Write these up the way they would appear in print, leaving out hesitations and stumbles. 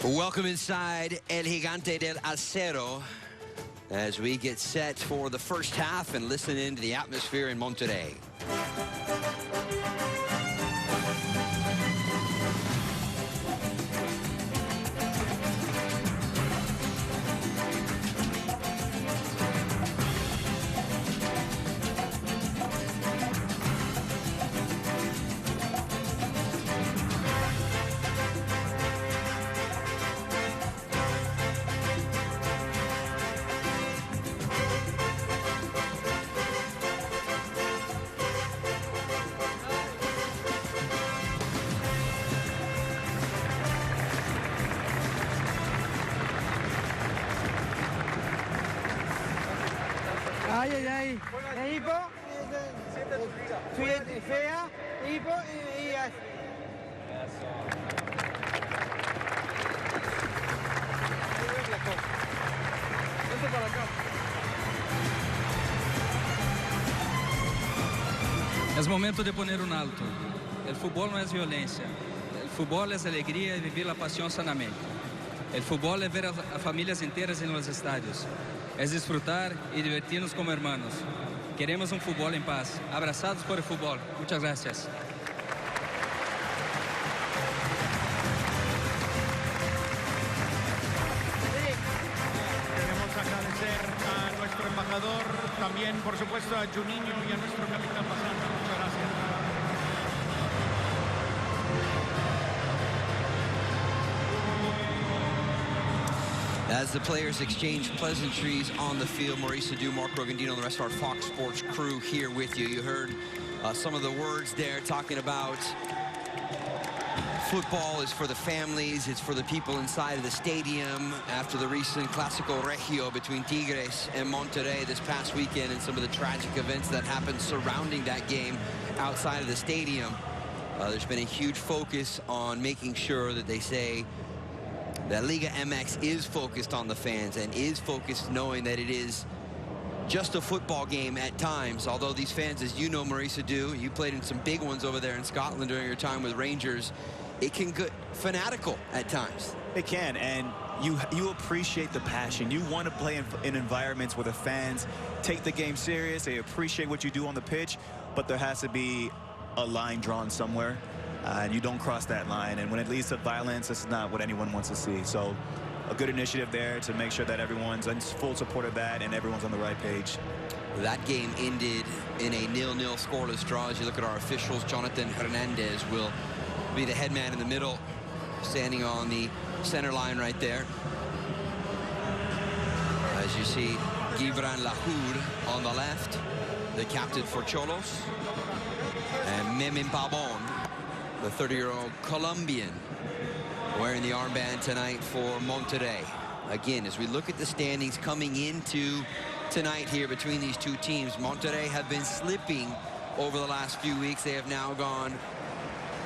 Welcome inside El Gigante del Acero as we get set for the first half and listen into the atmosphere in Monterrey. Ay, ay, ay. Equipo, fea, equipo y Es momento de poner un alto. El fútbol no es violencia. El fútbol es alegría y vivir la pasión sanamente. El fútbol es ver a familias enteras en los estadios. Es disfrutar y divertirnos como hermanos. Queremos un fútbol en paz. Abrazados por el fútbol. Muchas gracias. Queremos agradecer a nuestro embajador, también por supuesto a Juninho y a nuestro capitán Basanta. Muchas gracias. As the players exchange pleasantries on the field, Maurice Adu, Mark Rogandino, and the rest of our Fox Sports crew here with you. You heard some of the words there talking about football is for the families, it's for the people inside of the stadium after the recent Clásico Regio between Tigres and Monterrey this past weekend and some of the tragic events that happened surrounding that game outside of the stadium. There's been a huge focus on making sure that they say that Liga MX is focused on the fans and is focused knowing that it is just a football game at times. Although these fans, as you know, Maurice Adu, you played in some big ones over there in Scotland during your time with Rangers. It can get fanatical at times. It can, and you appreciate the passion. You want to play in environments where the fans take the game serious. They appreciate what you do on the pitch, but there has to be a line drawn somewhere. And you don't cross that line. And when it leads to violence, it's not what anyone wants to see. So a good initiative there to make sure that everyone's in full support of that and everyone's on the right page. That game ended in a 0-0 scoreless draw. As you look at our officials, Jonathan Hernandez will be the head man in the middle, standing on the center line right there. As you see, Gibran Lahoud on the left, the captain for Xolos, and Memem Pabon, the 30-year-old Colombian, wearing the armband tonight for Monterrey. Again, as we look at the standings coming into tonight here between these two teams, Monterrey have been slipping over the last few weeks. They have now gone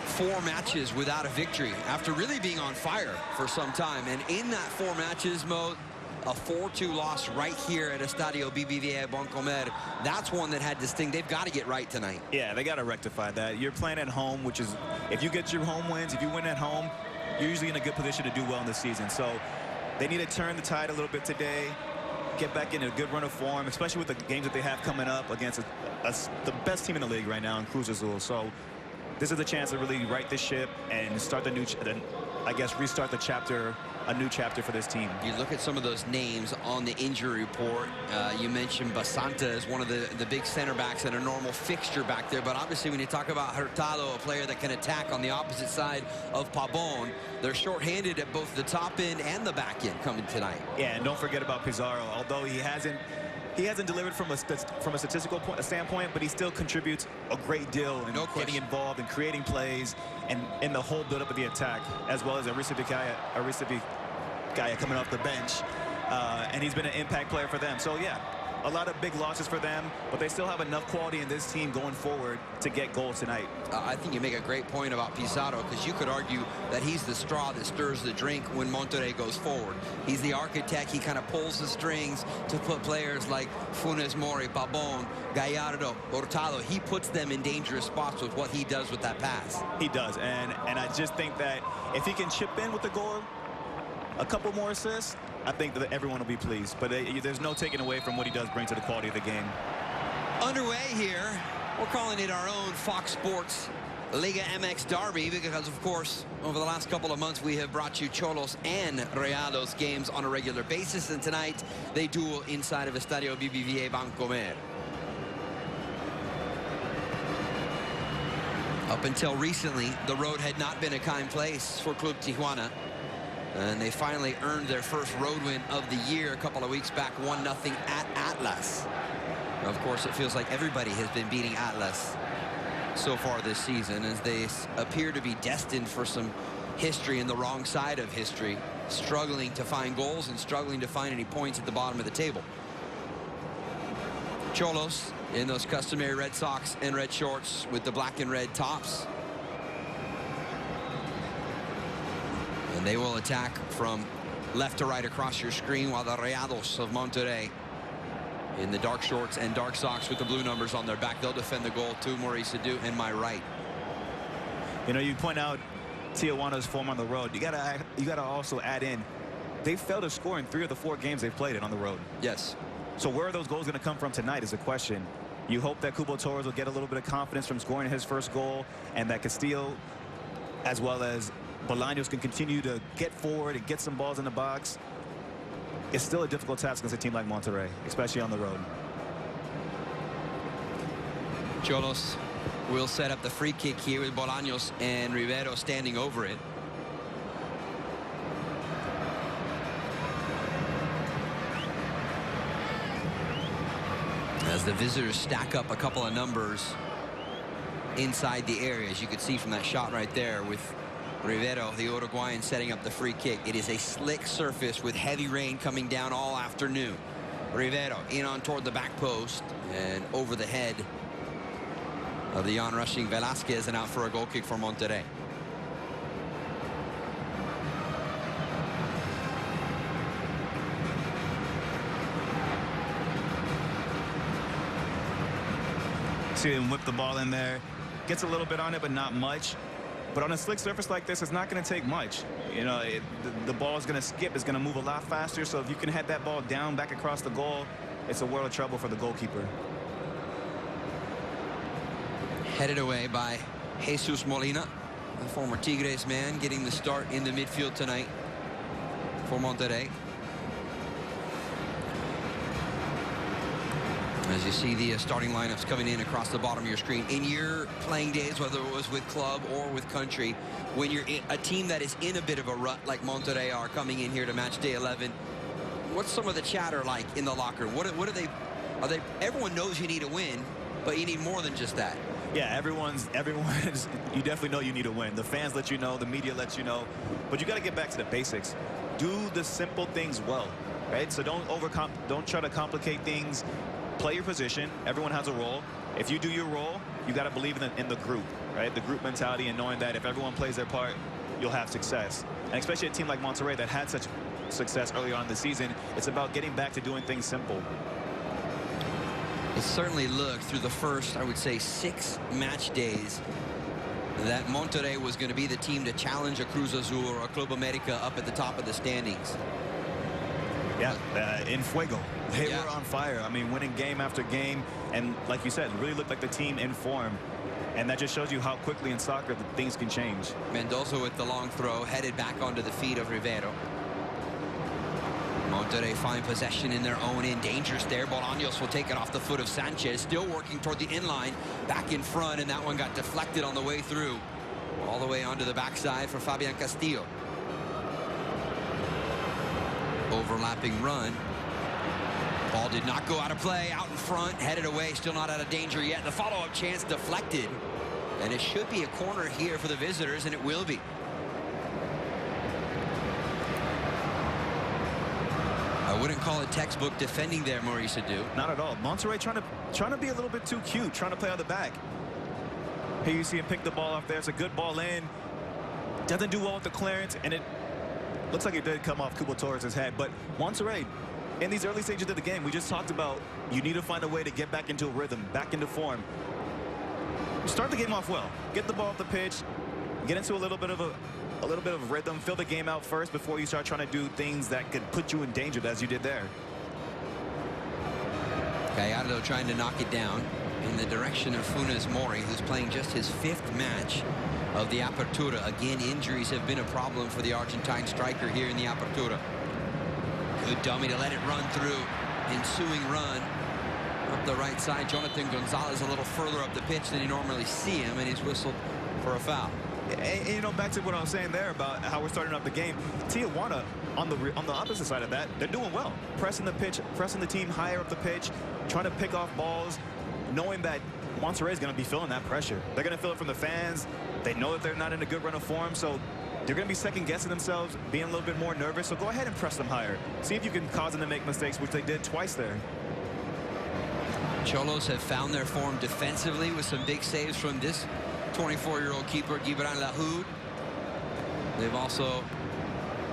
4 matches without a victory after really being on fire for some time. And in that 4 matches, Mo, a 4-2 loss right here at Estadio BBVA Boncomer. That's one that had to sting. They've got to get right tonight. Yeah, they got to rectify that. You're playing at home, which is, if you get your home wins, if you win at home, you're usually in a good position to do well in the season. So they need to turn the tide a little bit today, get back in a good run of form, especially with the games that they have coming up against the best team in the league right now in Cruz Azul. So this is a chance to really right the ship and start the new, I guess, restart the chapter, a new chapter for this team. You look at some of those names on the injury report. You mentioned Basanta as one of the big center backs and a normal fixture back there. But obviously, when you talk about Hurtado, a player that can attack on the opposite side of Pabon, they're shorthanded at both the top end and the back end coming tonight. Yeah, and don't forget about Pizarro. Although he hasn't delivered from a statistical standpoint, but he still contributes a great deal in getting involved and creating plays and in the whole build-up of the attack, as well as Aristizabalaga coming off the bench. And he's been an impact player for them. So, yeah, a lot of big losses for them, but they still have enough quality in this team going forward to get goals tonight. I think you make a great point about Pizarro, because you could argue that he's the straw that stirs the drink when Monterrey goes forward. He's the architect. He kind of pulls the strings to put players like Funes Mori, Pabon, Gallardo, Hurtado. He puts them in dangerous spots with what he does with that pass. He does, and I just think that if he can chip in with the goal, a couple more assists, I think that everyone will be pleased. But there's no taking away from what he does bring to the quality of the game. Underway here, we're calling it our own Fox Sports Liga MX Derby because, of course, over the last couple of months, we have brought you Xolos and Rayados games on a regular basis, and tonight they duel inside of Estadio BBVA Bancomer. Up until recently, the road had not been a kind place for Club Tijuana, and they finally earned their first road win of the year a couple of weeks back, 1-0 at Atlas. Of course, it feels like everybody has been beating Atlas so far this season, as they appear to be destined for some history in the wrong side of history, struggling to find goals and struggling to find any points at the bottom of the table. Xolos in those customary red socks and red shorts with the black and red tops. And they will attack from left to right across your screen, while the Rayados of Monterrey in the dark shorts and dark socks with the blue numbers on their back, they'll defend the goal to Maurice Adu and my right. You know, you point out Tijuana's form on the road. You gotta also add in, they failed to score in 3 of the 4 games they've played it on the road. Yes. So where are those goals going to come from tonight is the question. You hope that Cubo Torres will get a little bit of confidence from scoring his first goal, and that Castillo, as well as Bolaños, can continue to get forward and get some balls in the box. It's still a difficult task against a team like Monterrey, especially on the road. Xolos will set up the free kick here with Bolaños and Rivero standing over it. As the visitors stack up a couple of numbers inside the area, as you could see from that shot right there with Rivero, the Uruguayan, setting up the free kick. It is a slick surface with heavy rain coming down all afternoon. Rivero in on toward the back post and over the head of the on-rushing Velasquez, and out for a goal kick for Monterrey. See him whip the ball in there. Gets a little bit on it, but not much. But on a slick surface like this, it's not going to take much. You know, the ball is going to skip. It's going to move a lot faster. So if you can head that ball down back across the goal, it's a world of trouble for the goalkeeper. Headed away by Jesus Molina, the former Tigres man, getting the start in the midfield tonight for Monterrey. As you see the starting lineups coming in across the bottom of your screen. In your playing days, whether it was with club or with country, when you're a team that is in a bit of a rut like Monterrey are coming in here to match day 11, what's some of the chatter like in the locker room? What are they? Everyone knows you need a win, but you need more than just that. Yeah, everyone's you definitely know you need a win. The fans let you know, the media lets you know, but you got to get back to the basics. Do the simple things well, right? So don't try to complicate things. Play your position. Everyone has a role. If you do your role, you got to believe in the group, right? The group mentality, and knowing that if everyone plays their part, you'll have success. And especially a team like Monterrey that had such success early on in the season, it's about getting back to doing things simple. It certainly looked through the first, I would say, 6 match days that Monterrey was going to be the team to challenge a Cruz Azul or a Club America up at the top of the standings. Yeah, in fuego. They were on fire. I mean, winning game after game. And like you said, really looked like the team in form. And that just shows you how quickly in soccer things can change. Mendoza with the long throw, headed back onto the feet of Rivero. Monterrey find possession in their own end. Dangerous there. Bolaños will take it off the foot of Sanchez. Still working toward the inline. Back in front, and that one got deflected on the way through. All the way onto the backside for Fabian Castillo. Overlapping run. Ball did not go out of play. Out in front, headed away, still not out of danger yet. The follow-up chance deflected. And it should be a corner here for the visitors, and it will be. I wouldn't call it textbook defending there, Maurice Adu. Not at all. Monterrey trying to be a little bit too cute, trying to play on the back. Here you see him pick the ball off there. It's a good ball in. Doesn't do well with the clearance, and it looks like it did come off Cubo Torres' head. But Monterrey, in these early stages of the game, we just talked about you need to find a way to get back into a rhythm, back into form. Start the game off well. Get the ball off the pitch, get into a little bit of a a little bit of rhythm, fill the game out first before you start trying to do things that could put you in danger, as you did there. Gallardo trying to knock it down in the direction of Funes Mori, who's playing just his 5th match of the Apertura. Again, injuries have been a problem for the Argentine striker here in the Apertura. Good dummy to let it run through. Ensuing run up the right side. Jonathan Gonzalez a little further up the pitch than you normally see him, and he's whistled for a foul. And, you know, back to what I was saying there about how we're starting up the game. Tijuana, on the opposite side of that, they're doing well. Pressing the pitch, pressing the team higher up the pitch, trying to pick off balls, knowing that Monterrey is going to be feeling that pressure. They're going to feel it from the fans. They know that they're not in a good run of form, so they're going to be second-guessing themselves, being a little bit more nervous. So go ahead and press them higher. See if you can cause them to make mistakes, which they did twice there. Xolos have found their form defensively with some big saves from this 24-year-old keeper, Gibran Lahoud. They've also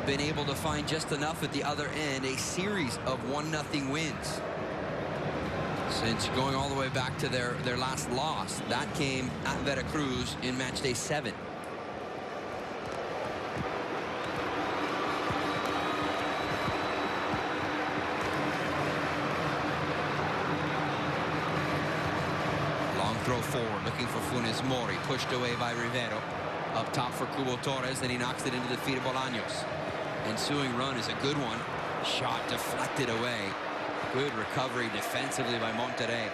been able to find just enough at the other end, a series of 1-0 wins. Since going all the way back to their last loss. That came at Veracruz in match day 7. Long throw forward, looking for Funes Mori, pushed away by Rivero. Up top for Cubo Torres, then he knocks it into the feet of Bolaños. Ensuing run is a good one. Shot deflected away. Good recovery defensively by Monterrey.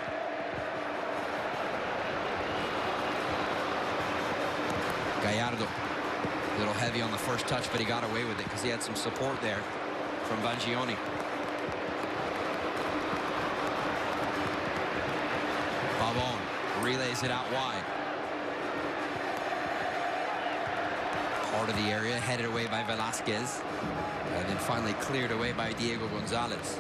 Gallardo, a little heavy on the first touch, but he got away with it because he had some support there from Bangioni. Pavon relays it out wide. Part of the area, headed away by Velasquez, and then finally cleared away by Diego Gonzalez.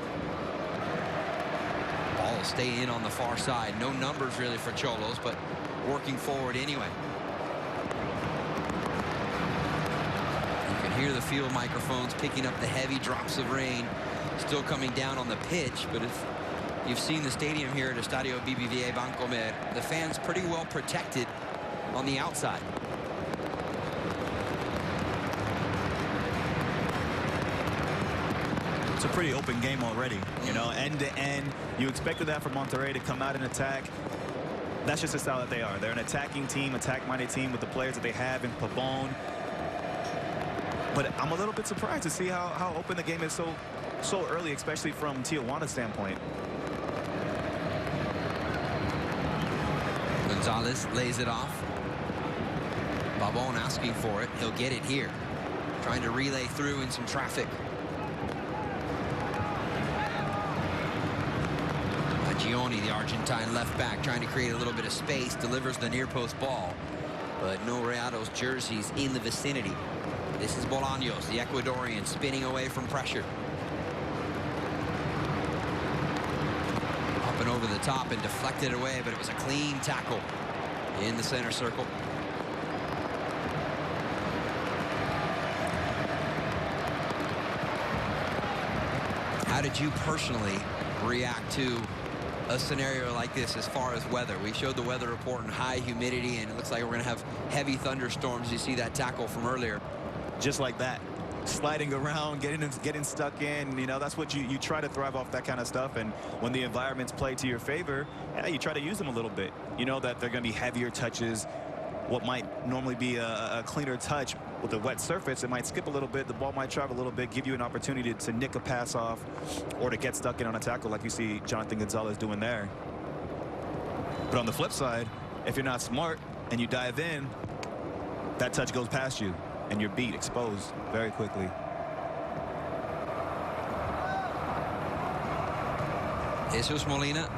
Ball will stay in on the far side. No numbers really for Xolos, but working forward anyway. You can hear the field microphones picking up the heavy drops of rain still coming down on the pitch, but if you've seen the stadium here at Estadio BBVA Bancomer, the fans pretty well protected on the outside. It's a pretty open game already, you know, end to end. You expected that from Monterrey to come out and attack. That's just the style that they are. They're an attacking team, attack-minded team with the players that they have in Pavon. But I'm a little bit surprised to see how open the game is so early, especially from Tijuana's standpoint. Gonzalez lays it off. Pavon asking for it. He'll get it here. Trying to relay through in some traffic. Gioni, the Argentine left back, trying to create a little bit of space, delivers the near post ball, but no Rayados jerseys in the vicinity. This is Bolaños, the Ecuadorian, spinning away from pressure. Up and over the top and deflected away, but it was a clean tackle in the center circle. How did you personally react to a scenario like this as far as weather? We showed the weather report and high humidity, and it looks like we're going to have heavy thunderstorms. You see that tackle from earlier. Just like that, sliding around, getting stuck in, you know, that's what you try to thrive off that kind of stuff. And when the environments play to your favor, yeah, you try to use them a little bit. You know that they're going to be heavier touches. What might normally be a cleaner touch with a wet surface, it might skip a little bit, the ball might travel a little bit, give you an opportunity to nick a pass off or to get stuck in on a tackle like you see Jonathan Gonzalez doing there. But on the flip side, if you're not smart and you dive in, that touch goes past you and you're beat, exposed very quickly. Jesus Molina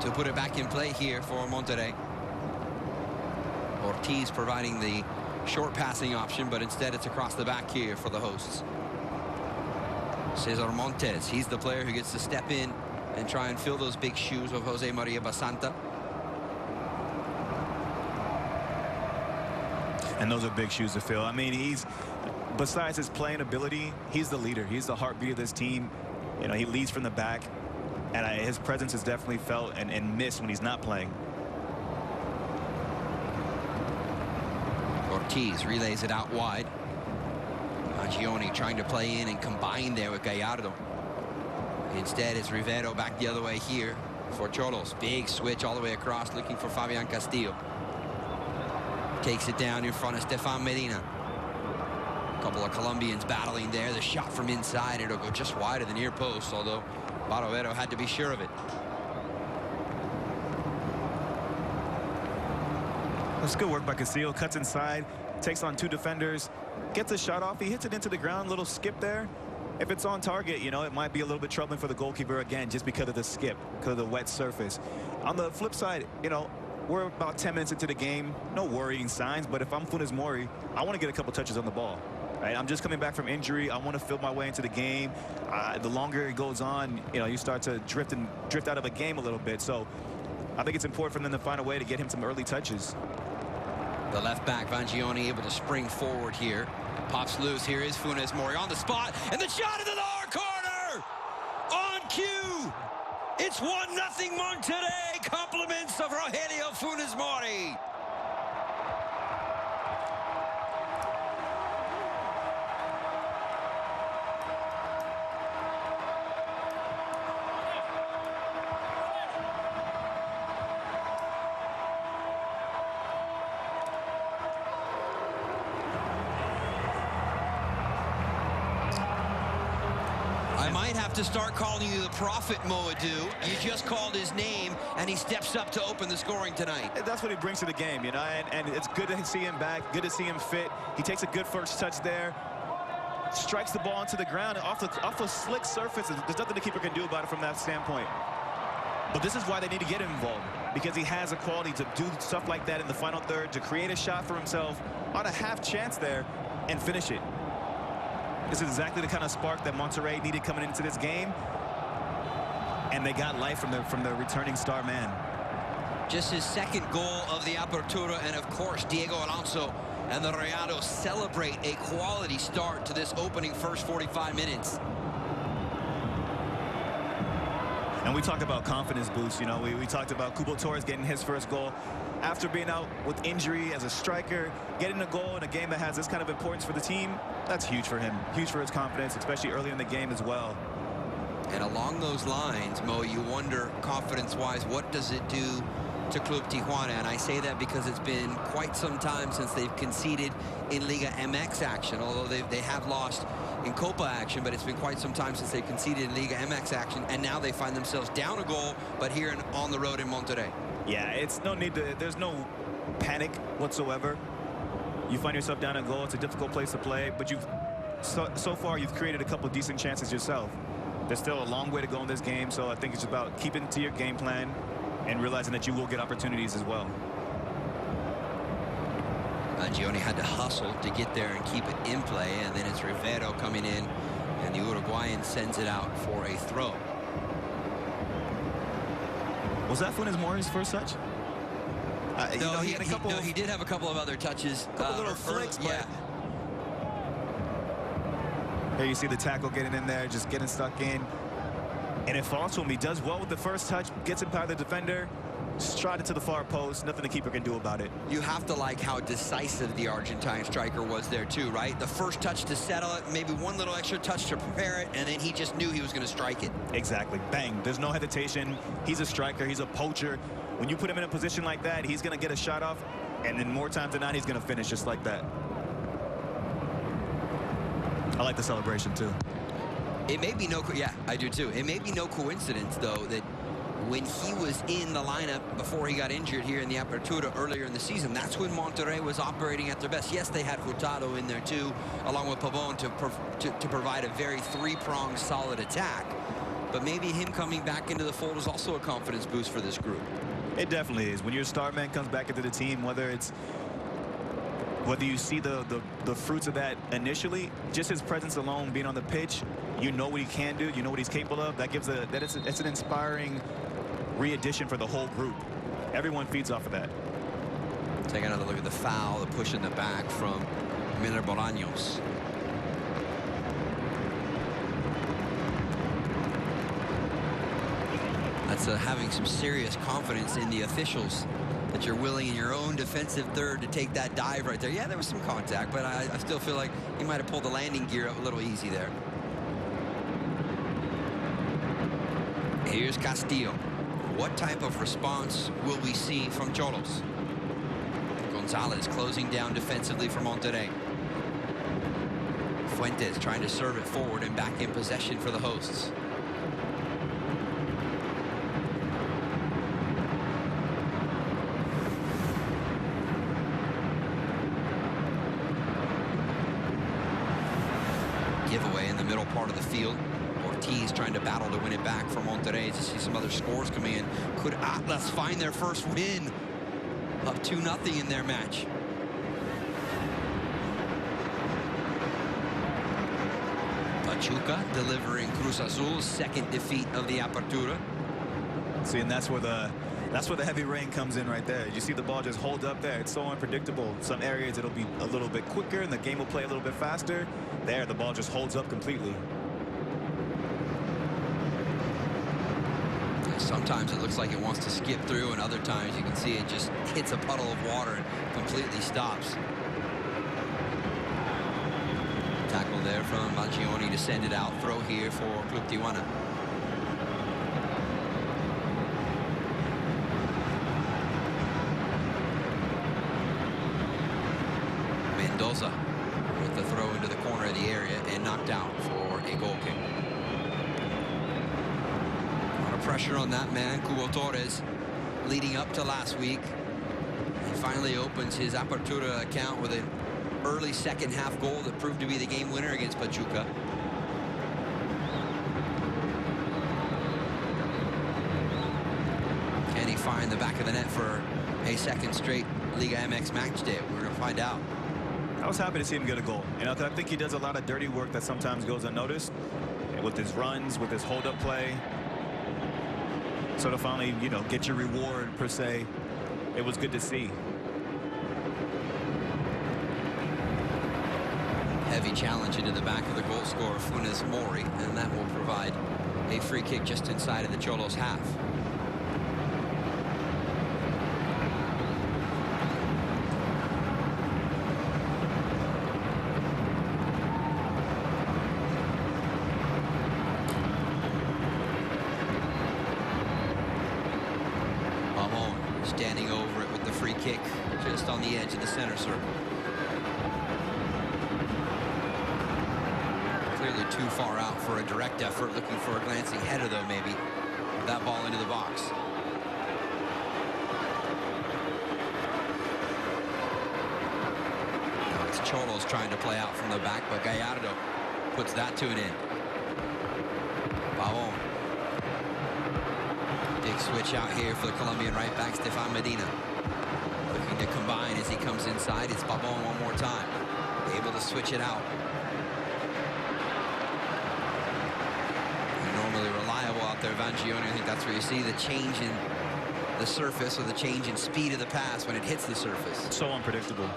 to put it back in play here for Monterrey. Ortiz providing the short passing option, but instead it's across the back here for the hosts. Cesar Montes, he's the player who gets to step in and try and fill those big shoes of Jose Maria Basanta. And those are big shoes to fill. I mean, he's, besides his playing ability, he's the leader. He's the heartbeat of this team. You know, he leads from the back, and his presence is definitely felt and missed when he's not playing. Ortiz relays it out wide. Mangione trying to play in and combine there with Gallardo. Instead, it's Rivero back the other way here for Xolos. Big switch all the way across, looking for Fabian Castillo. Takes it down in front of Stefan Medina. A couple of Colombians battling there. The shot from inside, it'll go just wide of the near post, although Barovero had to be sure of it. That's good work by Castillo. Cuts inside, takes on 2 defenders, gets a shot off. He hits it into the ground, little skip there. If it's on target, you know, it might be a little bit troubling for the goalkeeper again, just because of the skip, because of the wet surface. On the flip side, you know, we're about 10 minutes into the game. No worrying signs, but if I'm Funes Mori, I want to get a couple touches on the ball. Right? I'm just coming back from injury. I want to feel my way into the game. The longer it goes on, you know, you start to drift out of a game a little bit. So I think it's important for them to find a way to get him some early touches. The left back, Mangione, able to spring forward here. Pops loose. Here is Funes Mori on the spot. And the shot in the lower corner! On cue! It's 1-0 Monterrey. Compliments of Rogelio Funes Mori. I might have to start calling you the prophet, Moadou. You just called his name, and he steps up to open the scoring tonight. That's what he brings to the game, you know, and it's good to see him back, good to see him fit. He takes a good first touch there, strikes the ball into the ground, and off a slick surface. There's nothing the keeper can do about it from that standpoint. But this is why they need to get him involved, because he has a quality to do stuff like that in the final third, to create a shot for himself on a half chance there and finish it. This is exactly the kind of spark that Monterrey needed coming into this game, and they got life from the returning star man. Just his second goal of the Apertura, and of course Diego Alonso and the Rayados celebrate a quality start to this opening first 45 minutes. And we talked about confidence boost. You know, we talked about Cubo Torres getting his first goal after being out with injury as a striker, getting a goal in a game that has this kind of importance for the team. That's huge for him, huge for his confidence, especially early in the game as well. And along those lines, Mo, you wonder, confidence-wise, what does it do to Club Tijuana? And I say that because it's been quite some time since they've conceded in Liga MX action, although they have lost in Copa action, but it's been quite some time since they've conceded in Liga MX action, and now they find themselves down a goal, but here on the road in Monterrey. Yeah, it's no need to, there's no panic whatsoever. You find yourself down a goal, it's a difficult place to play, but so far you've created a couple decent chances yourself. There's still a long way to go in this game, so I think it's about keeping to your game plan and realizing that you will get opportunities as well. Mangione had to hustle to get there and keep it in play, and then it's Rivero coming in, and the Uruguayan sends it out for a throw. Was that Funes Mori's first touch? No, you know, he did have a couple of other touches. A couple little flicks, but yeah. Here you see the tackle getting in there, just getting stuck in. And it falls to him. He does well with the first touch, gets it by the defender, stride it to the far post. Nothing the keeper can do about it. You have to like how decisive the Argentine striker was there too, right? The first touch to settle it, maybe one little extra touch to prepare it, and then he just knew he was going to strike it. Exactly. Bang. There's no hesitation. He's a striker. He's a poacher. When you put him in a position like that, he's going to get a shot off, and then more times than not, he's going to finish just like that. I like the celebration too. It may be yeah, I do too. It may be no coincidence, though, that when he was in the lineup before he got injured here in the Apertura earlier in the season, that's when Monterrey was operating at their best. Yes, they had Hurtado in there too, along with Pavon to provide a very three-pronged solid attack. But maybe him coming back into the fold is also a confidence boost for this group. It definitely is. When your star man comes back into the team, whether you see the fruits of that initially, just his presence alone, being on the pitch, you know what he can do, you know what he's capable of. That gives it's an inspiring re-addition for the whole group. Everyone feeds off of that. Take another look at the foul, the push in the back from Miller Bolaños. That's having some serious confidence in the officials that you're willing in your own defensive third to take that dive right there. Yeah, there was some contact, but I still feel like he might have pulled the landing gear up a little easy there. Here's Castillo. What type of response will we see from Xolos? Gonzalez closing down defensively for Monterrey. Fuentes trying to serve it forward and back in possession for the hosts. Giveaway in the middle part of the field. Ortiz trying to battle to win it back for Monterrey. To see some other scores coming in. Could Atlas find their first win? Up 2-0 in their match. Pachuca delivering Cruz Azul's second defeat of the Apertura. See, and that's where the heavy rain comes in right there. You see the ball just hold up there. It's so unpredictable. Some areas it'll be a little bit quicker and the game will play a little bit faster. There, the ball just holds up completely. Sometimes it looks like it wants to skip through, and other times you can see it just hits a puddle of water and completely stops. Tackle there from Mangione to send it out. Throw here for Club Tijuana. Mendoza with the throw into the corner of the area and knocked out for a goal kick. Pressure on that man, Cubo Torres, leading up to last week. He finally opens his Apertura account with an early second half goal that proved to be the game winner against Pachuca. Can he find the back of the net for a second straight Liga MX match day? We're going to find out. I was happy to see him get a goal. You know, I think he does a lot of dirty work that sometimes goes unnoticed. And with his runs, with his hold-up play. So to finally, you know, get your reward per se, it was good to see. Heavy challenge into the back of the goal scorer, Funes Mori, and that will provide a free kick just inside of the Xolos half. Standing over it with the free kick just on the edge of the center circle. Clearly too far out for a direct effort, looking for a glancing header though, maybe. That ball into the box. Now it's Xolos trying to play out from the back, but Gallardo puts that to an end. Pavon. Big switch out here for the Colombian right back, Stefan Medina. Looking to combine as he comes inside. It's Pavon one more time. Able to switch it out. And normally reliable out there, Mangione. I think that's where you see the change in the surface or the change in speed of the pass when it hits the surface. So unpredictable.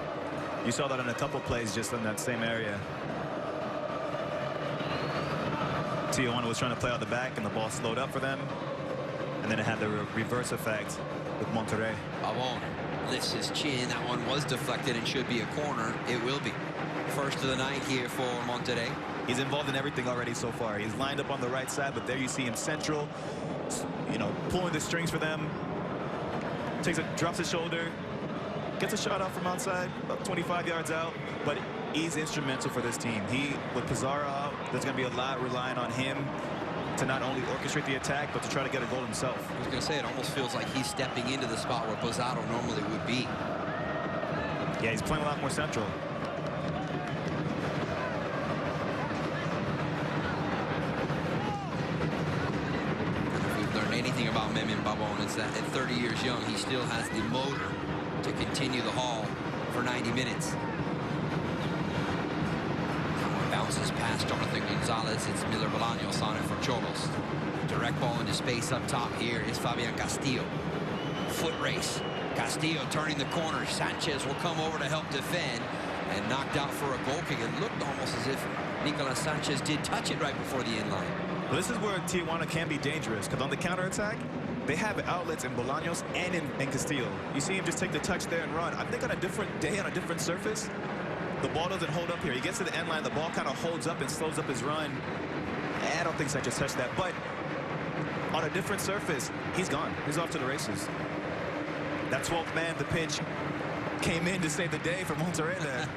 You saw that in a couple plays just in that same area. Tijuana was trying to play out the back and the ball slowed up for them. And then it had the reverse effect with Monterrey. Pavon lifts his chin. That one was deflected and should be a corner. It will be. First of the night here for Monterrey. He's involved in everything already so far. He's lined up on the right side, but there you see him central, you know, pulling the strings for them. Drops his shoulder, gets a shot out from outside, about 25 yards out, but he's instrumental for this team. With Pizarro out, there's going to be a lot relying on him to not only orchestrate the attack, but to try to get a goal himself. I was going to say, it almost feels like he's stepping into the spot where Pizarro normally would be. Yeah, he's playing a lot more central. If we've learned anything about Memmin Pavon, it's that at 30 years young, he still has the motor to continue the haul for 90 minutes. Bounces past Jonathan Gonzalez. It's Miller Bolaños on it for Xolos. Direct ball into space up top. Here is Fabian Castillo. Foot race. Castillo turning the corner. Sanchez will come over to help defend and knocked out for a goal kick. It looked almost as if Nicolas Sanchez did touch it right before the inline. Well, this is where Tijuana can be dangerous, because on the counterattack, they have outlets in Bolaños and in Castillo. You see him just take the touch there and run. I think on a different day, on a different surface, the ball doesn't hold up here. He gets to the end line, the ball kind of holds up and slows up his run. I don't think Sanchez touched that, but on a different surface, he's gone. He's off to the races. That 12th man, the pitch, came in to save the day for Monterrey there.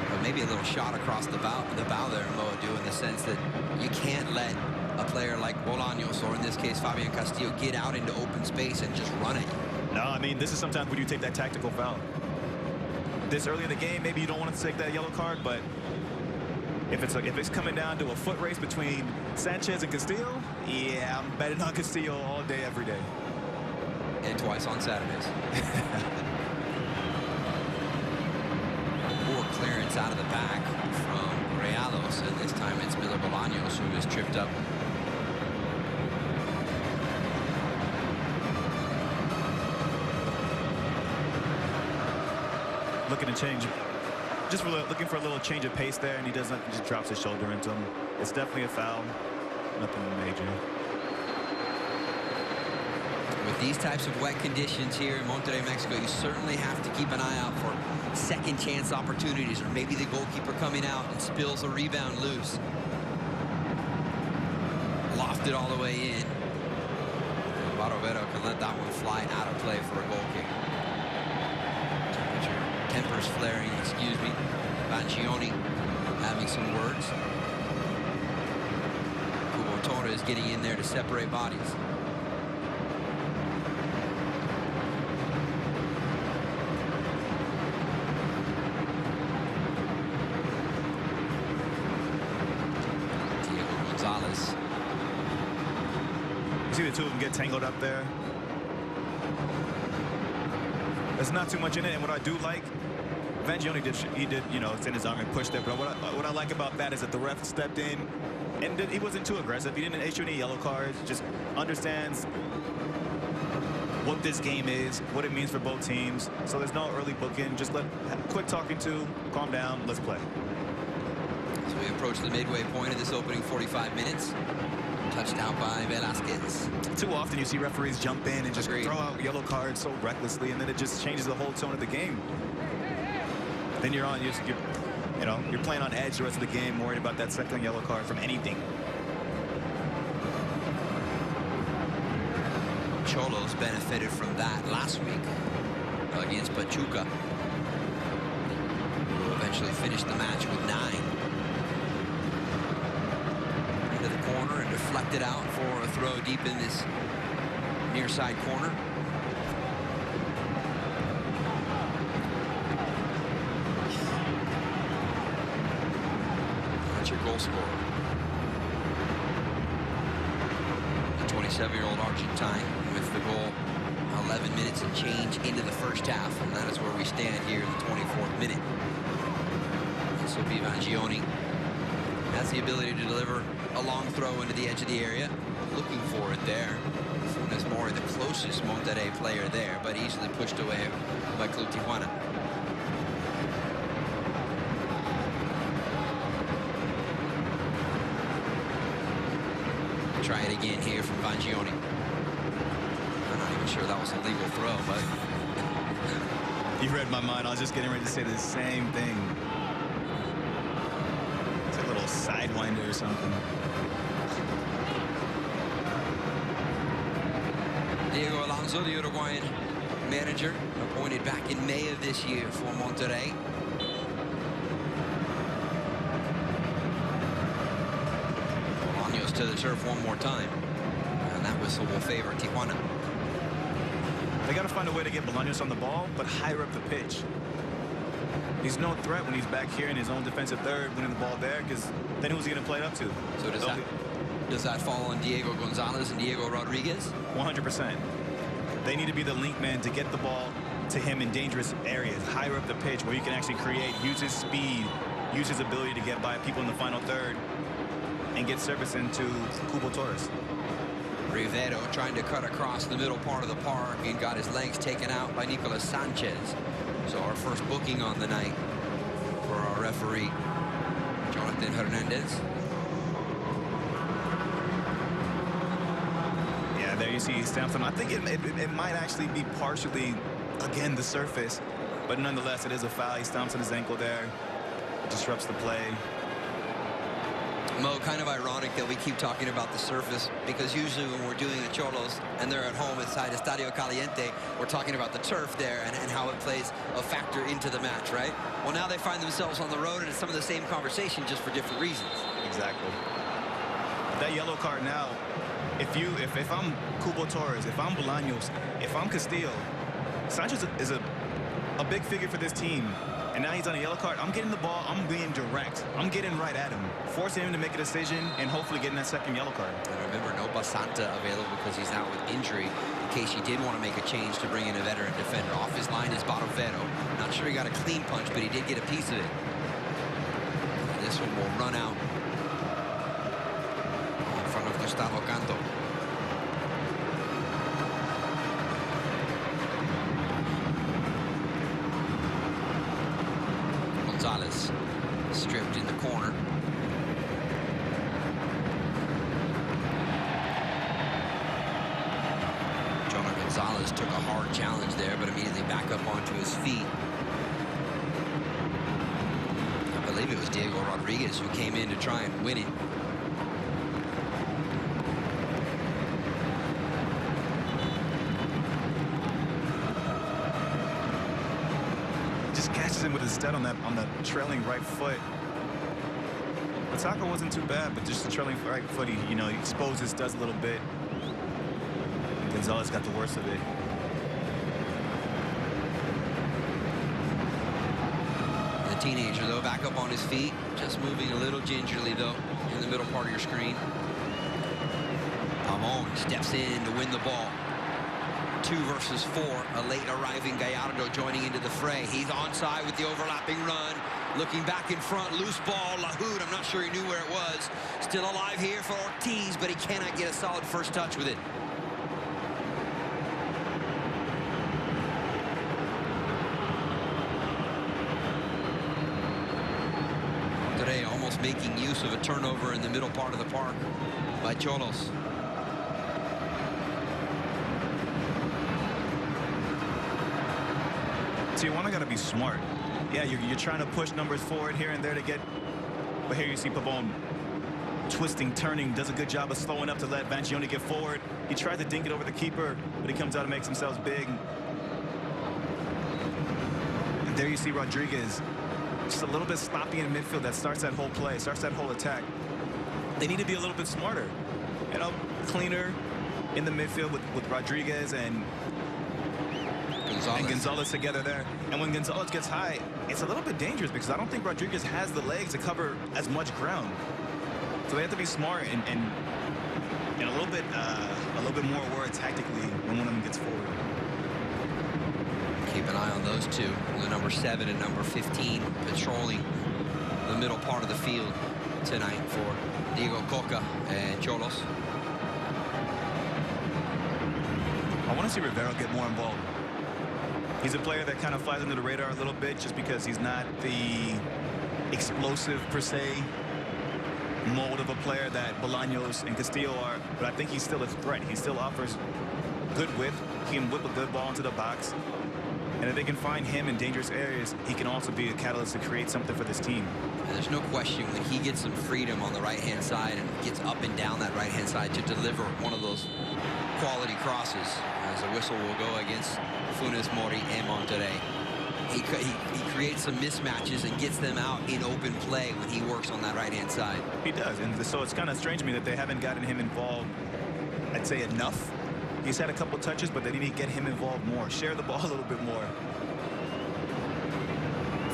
But maybe a little shot across the bow there, Moadu, in the sense that you can't let a player like Bolaños, or in this case Fabian Castillo, get out into open space and just run it. No, I mean, this is sometimes when you take that tactical foul. This early in the game, maybe you don't want to take that yellow card, but if it's coming down to a foot race between Sanchez and Castillo, yeah, I'm betting on Castillo all day, every day. And twice on Saturdays. Poor clearance out of the back from Xolos, and this time it's Miller Bolaños who is tripped up. Looking to change, just looking for a little change of pace there, and he doesn't, just drops his shoulder into him. It's definitely a foul, nothing major. With these types of wet conditions here in Monterrey, Mexico, you certainly have to keep an eye out for second chance opportunities, or maybe the goalkeeper coming out and spills a rebound loose. Lofted all the way in. Barovero can let that one fly out of play for a goal kick. Tempers flaring, excuse me. Banchioni having some words. Cubo Torres getting in there to separate bodies. Diego Gonzalez. You see the two of them get tangled up there. There's not too much in it, and what I do like, Vangioni did, you know, it's in his arm and pushed there, but what I like about that is that the ref stepped in, and he wasn't too aggressive. He didn't issue any yellow cards, just understands what this game is, what it means for both teams. So there's no early booking, just quick talking to, calm down, let's play. So we approach the midway point of this opening 45 minutes. Touchdown by Velasquez. Too often you see referees jump in and just throw out yellow cards so recklessly, and then it just changes the whole tone of the game. Then you're playing on edge the rest of the game, worried about that second yellow card from anything. Xolos benefited from that last week against Pachuca, who eventually finished the match with 9. Into the corner and deflected out for a throw deep in this near side corner. That's your goal scorer. The 27-year-old Argentine with the goal 11 minutes and change into the first half, and that is where we stand here in the 24th minute. This will be Vangioni. Has the ability to deliver a long throw into the edge of the area. Looking for it there. Funes Mori, the closest Monterrey player there, but easily pushed away by Club Tijuana. Try it again here from Vangioni. I'm not even sure that was a legal throw, but... You read my mind. I was just getting ready to say the same thing. It's a little sidewinder or something. Diego Alonso, the Uruguayan manager, appointed back in May of this year for Monterrey. Bolaños to the turf one more time, and that whistle will favor Tijuana. They got to find a way to get Bolaños on the ball, but higher up the pitch. He's no threat when he's back here in his own defensive third, winning the ball there, because then who's he going to play it up to? So does that fall on Diego Gonzalez and Diego Rodriguez? 100%. They need to be the link man to get the ball to him in dangerous areas, higher up the pitch, where you can actually create, use his speed, use his ability to get by people in the final third, and get service into Cubo Torres. Rivero trying to cut across the middle part of the park and got his legs taken out by Nicolas Sanchez. So our first booking on the night for our referee, Jonathan Hernandez. you see Sampson. I think it might actually be partially, again, the surface. But nonetheless, it is a foul. He stomps on his ankle there. Disrupts the play. Mo, kind of ironic that we keep talking about the surface, because usually when we're doing the Xolos and they're at home inside Estadio Caliente, we're talking about the turf there and how it plays a factor into the match, right? Well, now they find themselves on the road, and it's some of the same conversation, just for different reasons. Exactly. That yellow card now, if I'm Cubo Torres, if I'm Bolaños, if I'm Castillo, Sanchez is a big figure for this team. And now he's on a yellow card. I'm getting the ball. I'm being direct. I'm getting right at him, forcing him to make a decision, and hopefully getting that second yellow card. And remember, no Basanta available because he's out with injury. In case you did want to make a change to bring in a veteran defender. Off his line is Barovero. Not sure he got a clean punch, but he did get a piece of it. And this one will run out in front of Gustavo Canto. Gonzalez stripped in the corner. Jonah Gonzalez took a hard challenge there, but immediately back up onto his feet. I believe it was Diego Rodriguez who came in to try and win it. Catches him with his step on the trailing right foot. The tackle wasn't too bad, but just the trailing right foot, he exposes, does a little bit. Gonzalez got the worst of it. The teenager, though, back up on his feet, just moving a little gingerly, though, in the middle part of your screen. Pavon steps in to win the ball. 2 versus 4, a late arriving Gallardo joining into the fray. He's onside with the overlapping run, looking back in front, loose ball. Lahoud, I'm not sure he knew where it was. Still alive here for Ortiz, but he cannot get a solid first touch with it. Today, almost making use of a turnover in the middle part of the park by Xolos. Tijuana got to be smart. Yeah, you're trying to push numbers forward here and there to get, but here you see Pavon twisting, turning, does a good job of slowing up to let Vanchioni get forward. He tried to dink it over the keeper, but he comes out and makes himself big. And there you see Rodriguez, just a little bit sloppy in midfield. That starts that whole play, starts that whole attack. They need to be a little bit smarter, cleaner in the midfield with Rodriguez and Gonzalez together there. And when Gonzalez gets high, it's a little bit dangerous because I don't think Rodriguez has the legs to cover as much ground. So they have to be smart and a little bit more aware tactically when one of them gets forward. Keep an eye on those two, the number 7 and number 15, patrolling the middle part of the field tonight for Diego Coca and Xolos. I want to see Rivero get more involved. He's a player that kind of flies under the radar a little bit just because he's not the explosive, per se, mold of a player that Bolaños and Castillo are. But I think he's still a threat. He still offers good whip. He can whip a good ball into the box. And if they can find him in dangerous areas, he can also be a catalyst to create something for this team. And there's no question when he gets some freedom on the right-hand side and gets up and down that right-hand side to deliver one of those quality crosses, as the whistle will go against Funes Mori and Monterrey. He creates some mismatches and gets them out in open play when he works on that right-hand side. He does, and so it's kind of strange to me that they haven't gotten him involved, I'd say, enough. He's had a couple touches, but they need to get him involved more, share the ball a little bit more.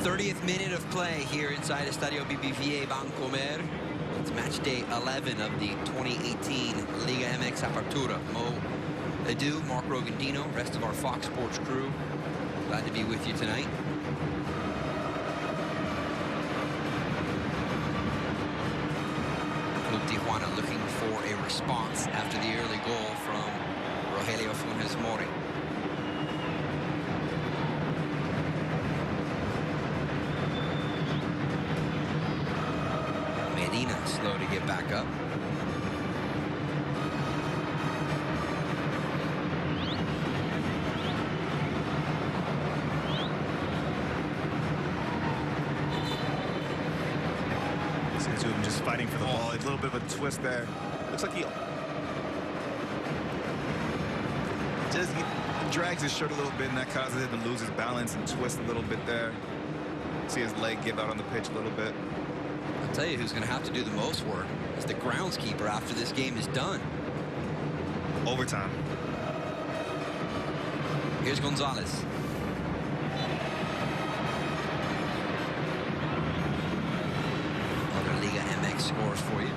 30th minute of play here inside Estadio BBVA Bancomer. It's match day 11 of the 2018 Liga MX Apertura. Mo Edu, Mark Rogandino, rest of our Fox Sports crew. Glad to be with you tonight. Club Tijuana looking for a response after the early goal from Rogelio Funes Mori. Medina slow to get back up. fighting for the ball. A little bit of a twist there. Looks like he drags his shirt a little bit, and that causes him to lose his balance and twist a little bit there. See his leg give out on the pitch a little bit. I'll tell you who's going to have to do the most work is the groundskeeper after this game is done. Overtime. Here's Gonzalez. Other Liga MX scores for you.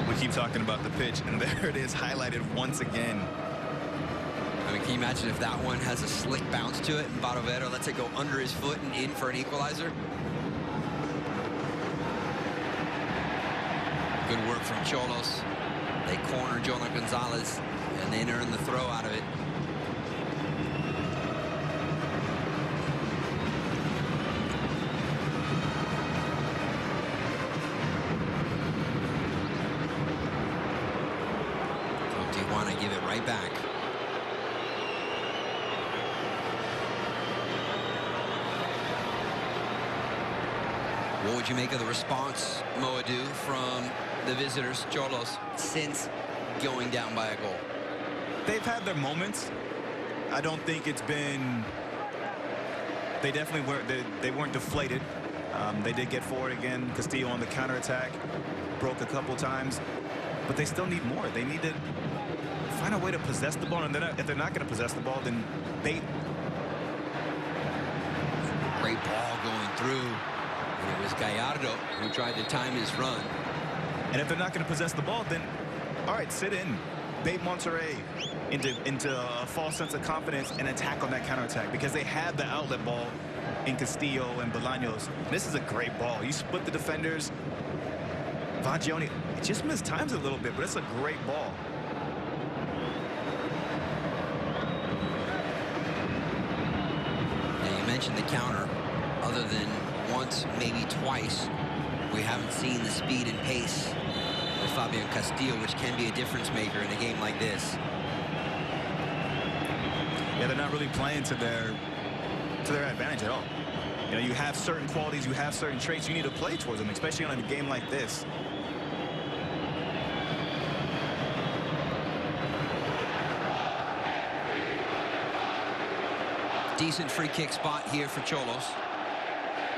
We keep talking about the pitch, and there it is, highlighted once again. I mean, can you imagine if that one has a slick bounce to it and Barovero lets it go under his foot and in for an equalizer? Good work from Xolos. They corner Jonah Gonzalez and then earn the throw out of it. So Tijuana give it right back. What would you make of the response, Moadou, from the visitors, Xolos, since going down by a goal? They've had their moments. I don't think it's been... They definitely weren't. They weren't deflated. They did get forward again. Castillo on the counterattack. Broke a couple times. But they still need more. They need to find a way to possess the ball. And if they're not going to possess the ball, then they... Great ball going through. And it was Gallardo who tried to time his run. And if they're not going to possess the ball, then, all right, sit in. Bait Monterrey into a false sense of confidence and attack on that counterattack because they have the outlet ball in Castillo and Bolaños. This is a great ball. You split the defenders. Vangioni, it just missed times a little bit, but it's a great ball. Now, you mentioned the counter. Other than once, maybe twice, we haven't seen the speed and pace of Fabian Castillo, which can be a difference maker in a game like this. Yeah, they're not really playing to their advantage at all. You know, you have certain qualities, you have certain traits, you need to play towards them, especially on a game like this. Decent free kick spot here for Xolos.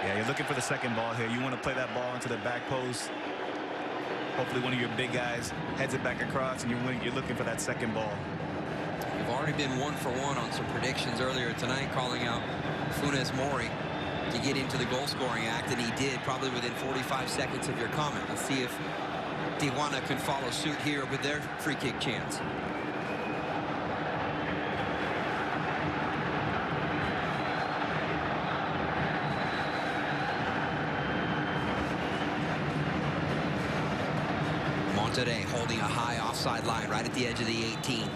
Yeah, you're looking for the second ball here. You want to play that ball into the back post. Hopefully one of your big guys heads it back across, and you're looking for that second ball. We've already been 1-for-1 on some predictions earlier tonight, calling out Funes Mori to get into the goal-scoring act, and he did probably within 45 seconds of your comment. Let's see if Tijuana can follow suit here with their free kick chance. Monterrey holding a high offside line right at the edge of the 18.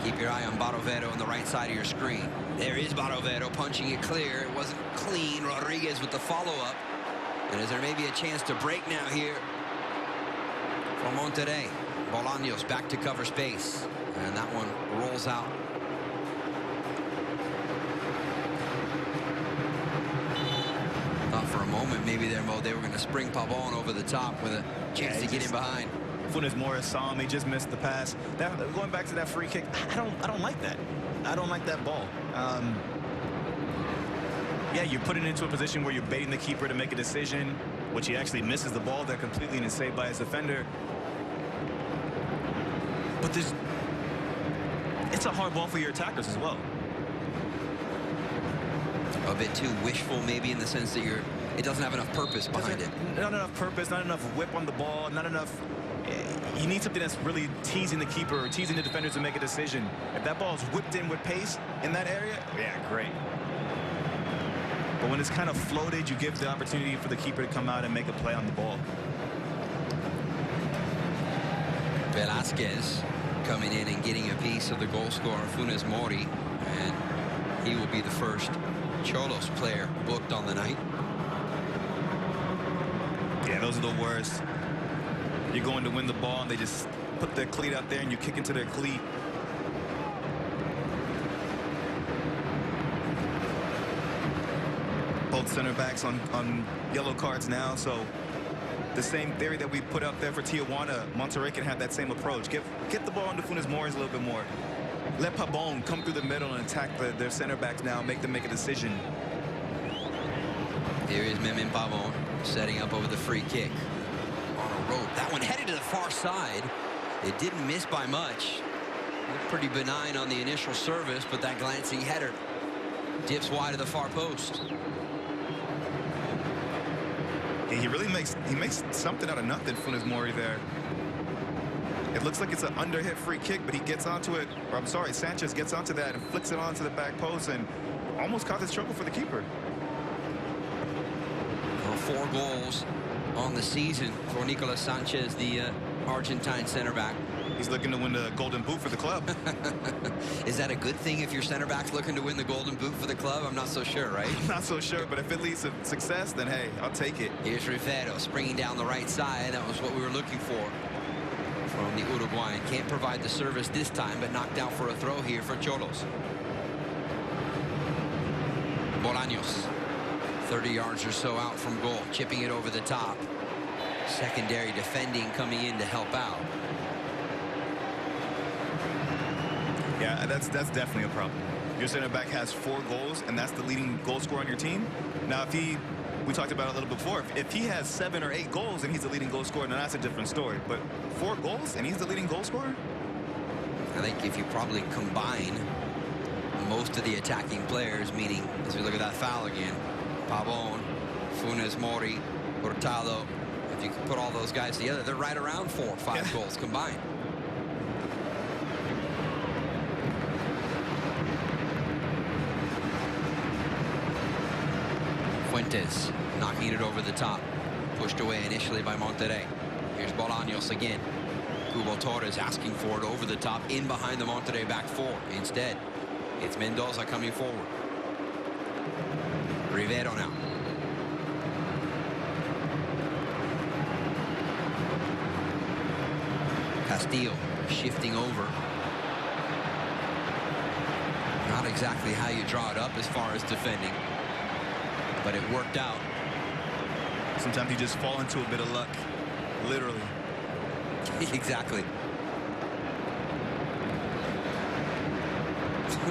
Keep your eye on Barovero on the right side of your screen. There is Barovero punching it clear. It wasn't clean. Rodriguez with the follow-up. And is there maybe a chance to break now here for Monterrey? Bolaños back to cover space. And that one rolls out. Thought for a moment maybe there, Mo, they were going to spring Pavon over the top with a chance to get in behind. Funes Mori saw him. He just missed the pass. Going back to that free kick, I don't like that. I don't like that ball. Yeah, you're putting it into a position where you're baiting the keeper to make a decision, which he actually misses the ball there completely and is saved by his defender. But it's a hard ball for your attackers as well. A bit too wishful, maybe, in the sense that it doesn't have enough purpose behind it. Not enough purpose, not enough whip on the ball, not enough. You need something that's really teasing the keeper or teasing the defenders to make a decision. If that ball is whipped in with pace in that area, yeah, great. But when it's kind of floated, you give the opportunity for the keeper to come out and make a play on the ball. Velázquez coming in and getting a piece of the goal scorer, Funes Mori, and he will be the first Xolos player booked on the night. Yeah, those are the worst. You're going to win the ball, and they just put their cleat out there, and you kick into their cleat. both center backs on yellow cards now, so the same theory that we put up there for Tijuana, Monterrey can have that same approach. Get the ball into Funes Mori a little bit more. Let Pabon come through the middle and attack their center backs now, make them make a decision. Here is Meme Pabon setting up over the free kick. On a rope. That one headed to the far side. It didn't miss by much. Looked pretty benign on the initial service, but that glancing header dips wide of the far post. Yeah, he makes something out of nothing, Funes Mori there. It looks like it's an underhit free kick, but he gets onto it, or I'm sorry, Sanchez gets onto that and flicks it onto the back post and almost causes trouble for the keeper. Well, 4 goals on the season for Nicolas Sanchez, the Argentine center back. He's looking to win the Golden Boot for the club. Is that a good thing if your center back's looking to win the Golden Boot for the club? I'm not so sure, right? Not so sure, but if it leads to success, then hey, I'll take it. Here's Rivero springing down the right side. That was what we were looking for from the Uruguayan. Can't provide the service this time, but knocked out for a throw here for Xolos. Bolaños, 30 yards or so out from goal, chipping it over the top. Secondary defending coming in to help out. Yeah, that's definitely a problem. Your center back has 4 goals, and that's the leading goal scorer on your team. Now, we talked about it a little before, if he has 7 or 8 goals and he's the leading goal scorer, then that's a different story. But 4 goals and he's the leading goal scorer? I think if you probably combine most of the attacking players, meaning, as we look at that foul again, Pabon, Funes Mori, Hurtado, if you could put all those guys together, they're right around 4 or 5 goals combined. Fuentes knocking it over the top, pushed away initially by Monterrey. Here's Bolaños again. Cubo Torres asking for it over the top, in behind the Monterrey back 4. Instead, it's Mendoza coming forward. Rivero now. Castillo shifting over. Not exactly how you draw it up as far as defending, but it worked out. Sometimes you just fall into a bit of luck, literally. Exactly.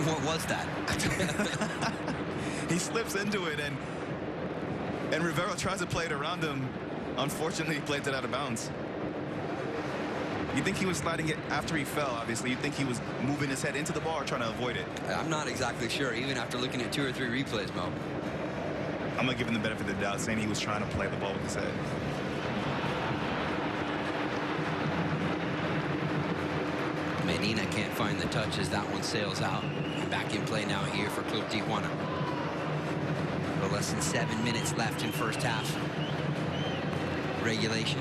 What was that? He slips into it, and Rivero tries to play it around him. Unfortunately, he played it out of bounds. You think he was sliding it after he fell, obviously. You think he was moving his head into the ball or trying to avoid it? I'm not exactly sure, even after looking at 2 or 3 replays, Mo. I'm going to give him the benefit of the doubt, saying he was trying to play the ball with his head. Medina can't find the touch as that one sails out. Back in play now here for Club Tijuana. A little less than 7 minutes left in first half. Regulation.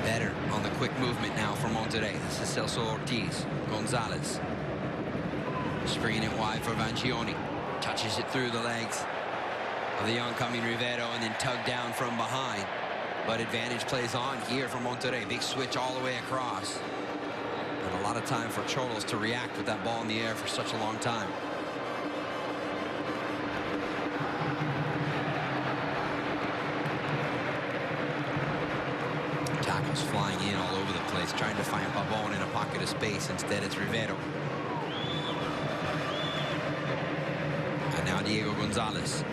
Better on the quick movement now for Monterrey. This is Celso Ortiz. Gonzalez. Springing it wide for Vancioni. Touches it through the legs of the oncoming Rivero and then tugged down from behind. But advantage plays on here for Monterrey. Big switch all the way across. And a lot of time for Xolos to react with that ball in the air for such a long time. Tackles flying in all over the place, trying to find Pabon in a pocket of space. Instead, it's Rivero. And now Diego Gonzalez.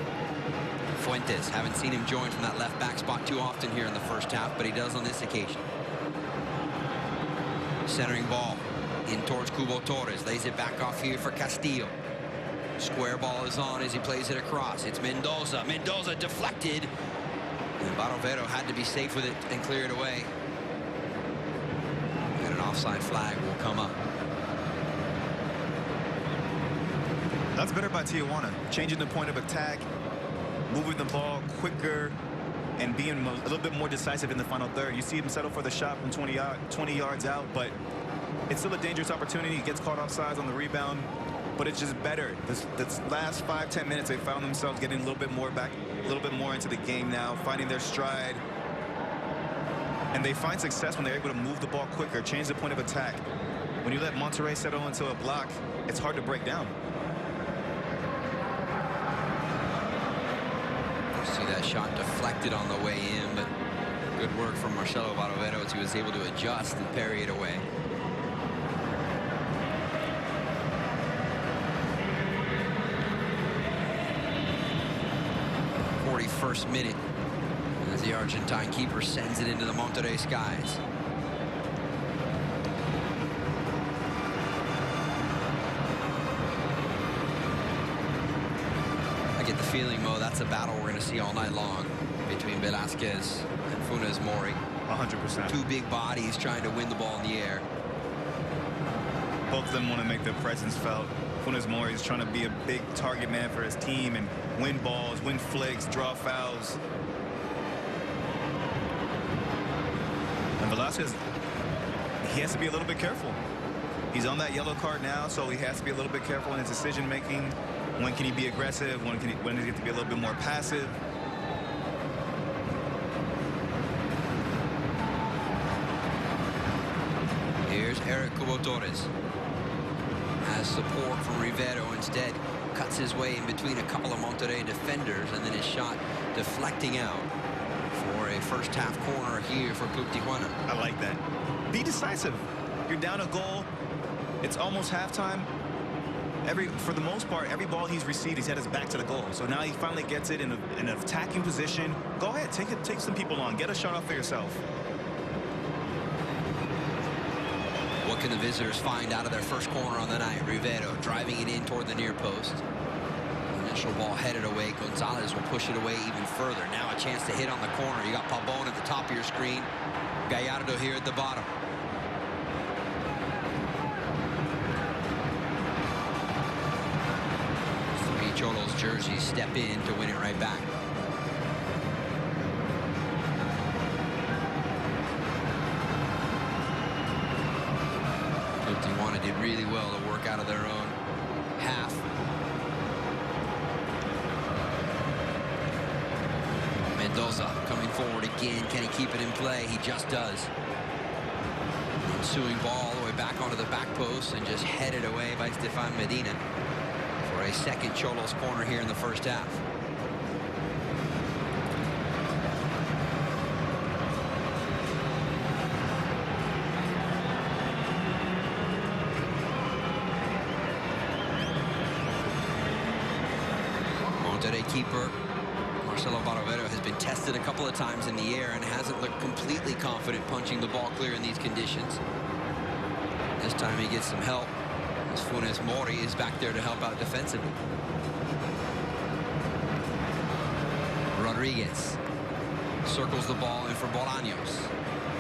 Fuentes, haven't seen him join from that left back spot too often here in the first half, but he does on this occasion. Centering ball in towards Cubo Torres, lays it back off here for Castillo. Square ball is on as he plays it across. It's Mendoza. Mendoza deflected. And Barovero had to be safe with it and clear it away. And an offside flag will come up. That's better by Tijuana, changing the point of attack, moving the ball quicker, and being a little bit more decisive in the final third. You see him settle for the shot from 20 yards out, but it's still a dangerous opportunity. He gets caught offsides on the rebound, but it's just better. This last 5-10 minutes, they found themselves getting a little bit more back, a little bit more into the game now, finding their stride. And they find success when they're able to move the ball quicker, change the point of attack. When you let Monterrey settle into a block, it's hard to break down. You see that shot deflected on the way in, but good work from Marcelo Barovero. He was able to adjust and parry it away. First minute as the Argentine keeper sends it into the Monterrey skies. I get the feeling, Mo, that's a battle we're going to see all night long between Velázquez and Funes Mori. 100%. Two big bodies trying to win the ball in the air. Both of them want to make their presence felt. Funes Mori is trying to be a big target man for his team and win balls, win flicks, draw fouls. And Velázquez, he has to be a little bit careful. He's on that yellow card now, so he has to be a little bit careful in his decision making. When can he be aggressive? When does he have to be a little bit more passive? Here's Eric Cubo Torres. Has support from Rivero, instead cuts his way in between a couple of Monterrey defenders, and then his shot deflecting out for a first half corner here for Club Tijuana. I like that. Be decisive. You're down a goal. It's almost halftime. For the most part, every ball he's received, he's had his back to the goal. So now he finally gets it in an attacking position. Go ahead, take some people on. Get a shot off for yourself. What can the visitors find out of their first corner on the night? Rivero driving it in toward the near post. Initial ball headed away. Gonzalez will push it away even further. Now a chance to hit on the corner. You got Pabon at the top of your screen. Gallardo here at the bottom. Three Xolos jerseys step in to win it right back. Tijuana did really well to work out of their own half. Mendoza coming forward again. Can he keep it in play? He just does. Ensuing ball all the way back onto the back post and just headed away by Stefan Medina for a second Xolos corner here in the first half. Monterrey keeper Marcelo Barovero has been tested a couple of times in the air and hasn't looked completely confident punching the ball clear in these conditions. This time he gets some help as Funes Mori is back there to help out defensively. Rodriguez circles the ball in for Bolaños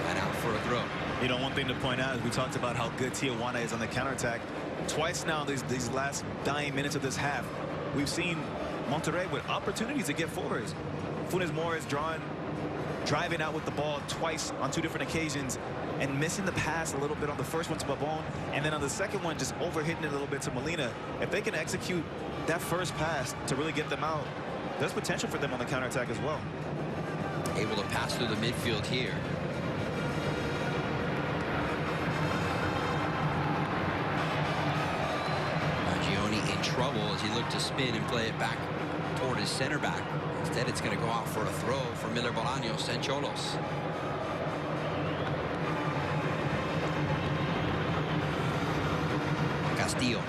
and out for a throw. You know, one thing to point out is we talked about how good Tijuana is on the counterattack. Twice now these last dying minutes of this half, we've seen Monterrey with opportunities to get forwards. Funes Mori is driving out with the ball twice on two different occasions and missing the pass a little bit on the first one to Pabon, and then on the second one just overhitting it a little bit to Molina. If they can execute that first pass to really get them out, there's potential for them on the counterattack as well. Able to pass through the midfield here. Maggioni in trouble as he looked to spin and play it back toward his center back. Instead, it's going to go out for a throw for Miller Bolaños and Xolos. Castillo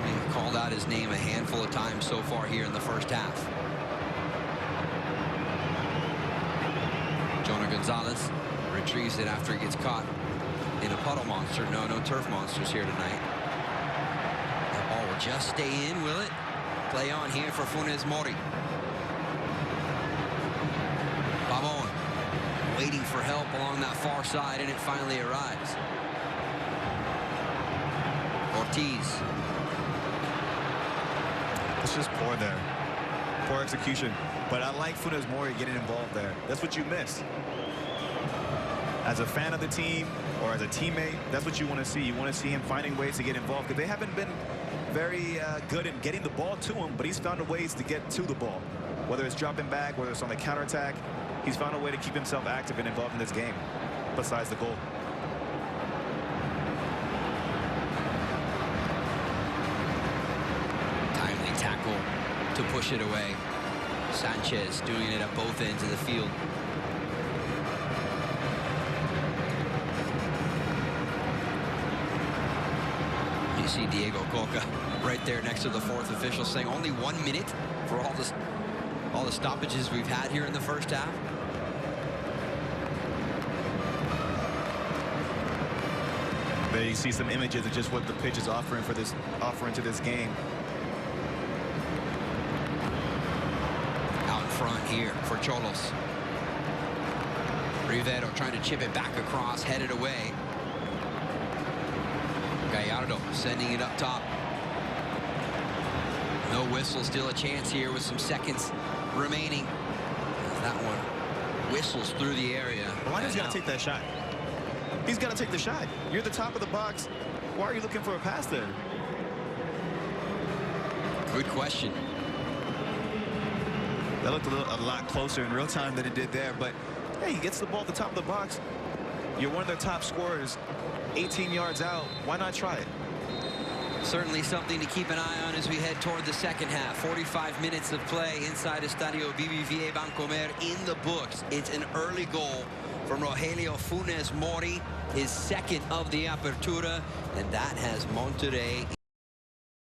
only called out his name a handful of times so far here in the first half. Jonah Gonzalez retrieves it after he gets caught in a puddle monster. No turf monsters here tonight. That ball will just stay in, will it? Play on here for Funes Mori. Pabon waiting for help along that far side, and it finally arrives. Ortiz. It's just poor there. Poor execution. But I like Funes Mori getting involved there. That's what you miss. As a fan of the team or as a teammate, that's what you want to see. You want to see him finding ways to get involved, because they haven't been very good at getting the ball to him, but he's found ways to get to the ball. Whether it's dropping back, whether it's on the counterattack, he's found a way to keep himself active and involved in this game, besides the goal. push it away. Sanchez doing it at both ends of the field. You see Diego Coca right there next to the fourth official saying only 1 minute for all the stoppages we've had here in the first half. There you see some images of just what the pitch is offering to this game. Out in front here for Xolos. Rivero trying to chip it back across, headed away. Gallardo sending it up top. No whistle, still a chance here with some seconds remaining. That one whistles through the area. But why does he got to take that shot? He's got to take the shot. You're the top of the box. Why are you looking for a pass there? Good question. That looked a lot closer in real time than it did there. But hey, he gets the ball at the top of the box. You're one of their top scorers. 18 yards out. Why not try it? Certainly something to keep an eye on as we head toward the second half. 45 minutes of play inside Estadio BBVA Bancomer in the books. It's an early goal from Rogelio Funes Mori, his second of the Apertura, and that has Monterrey